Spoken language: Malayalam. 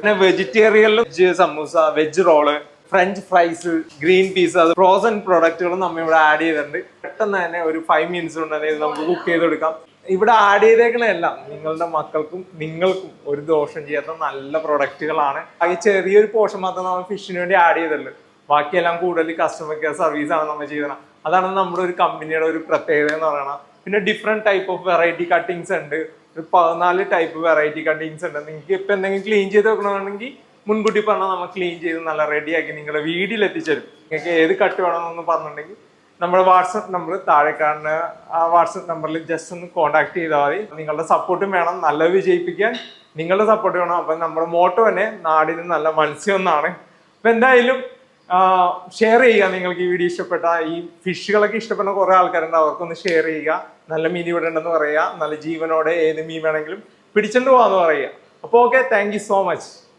പിന്നെ വെജിറ്റേറിയനിലും veg samosa, veg roll, French fries, green peas, അത് ഫ്രോസൺ പ്രൊഡക്റ്റുകളും നമ്മൾ ഇവിടെ ആഡ് ചെയ്തിട്ടുണ്ട്. പെട്ടെന്ന് തന്നെ ഒരു 5 മിനിറ്റ്സ് കൊണ്ട് തന്നെ ഇത് നമുക്ക് കുക്ക് ചെയ്തെടുക്കാം. ഇവിടെ ആഡ് ചെയ്തേക്കണെല്ലാം നിങ്ങളുടെ മക്കൾക്കും നിങ്ങൾക്കും ഒരു ദോഷം ചെയ്യാത്ത നല്ല പ്രൊഡക്റ്റുകളാണ്. ഈ ചെറിയൊരു പോർഷൻ മാത്രം നമ്മൾ ഫിഷിന് വേണ്ടി ആഡ് ചെയ്തിട്ടുള്ളൂ. ബാക്കിയെല്ലാം കൂടുതൽ കസ്റ്റമർ കെയർ സർവീസ് ആണ് നമ്മൾ ചെയ്യുന്നത്. അതാണ് നമ്മുടെ ഒരു കമ്പനിയുടെ ഒരു പ്രത്യേകത എന്ന് പറയുന്നത്. പിന്നെ different type of variety cuttings ഉണ്ട്. ഒരു 14 ടൈപ്പ് വെറൈറ്റി കട്ടിങ്സ് ഉണ്ട്. നിങ്ങൾക്ക് ഇപ്പൊ എന്തെങ്കിലും ക്ലീൻ ചെയ്ത് വെക്കണമെന്നുണ്ടെങ്കിൽ മുൻകൂട്ടി പറഞ്ഞാൽ നമ്മൾ ക്ലീൻ ചെയ്ത് നല്ല റെഡിയാക്കി നിങ്ങളുടെ വീട്ടിൽ എത്തിച്ചേരും. നിങ്ങൾക്ക് ഏത് കട്ട് വേണമെന്നൊന്ന് പറഞ്ഞിട്ടുണ്ടെങ്കിൽ നമ്മുടെ വാട്സപ്പ് നമ്പർ താഴെ കാണുന്ന ആ വാട്സപ്പ് നമ്പറിൽ ജസ്റ്റ് ഒന്ന് കോൺടാക്ട് ചെയ്താൽ മതി. നിങ്ങളുടെ സപ്പോർട്ടും വേണം, നല്ല വിജയിപ്പിക്കാൻ നിങ്ങളുടെ സപ്പോർട്ട് വേണം. അപ്പം നമ്മുടെ മോട്ടോ തന്നെ നാടിന് നല്ല മത്സ്യം എന്നാണ്. അപ്പം എന്തായാലും ഷെയർ ചെയ്യുക. നിങ്ങൾക്ക് ഈ വീഡിയോ ഇഷ്ടപ്പെട്ട, ഈ ഫിഷുകളൊക്കെ ഇഷ്ടപ്പെടുന്ന കുറെ ആൾക്കാരുണ്ട്, അവർക്കൊന്ന് ഷെയർ ചെയ്യുക. നല്ല മീൻ ഇവിടെ ഉണ്ടെന്ന് പറയുക, നല്ല ജീവനോടെ ഏത് മീൻ വേണമെങ്കിലും പിടിച്ചോണ്ട് പോകാന്ന് പറയുക. അപ്പോൾ okay, thank you so much.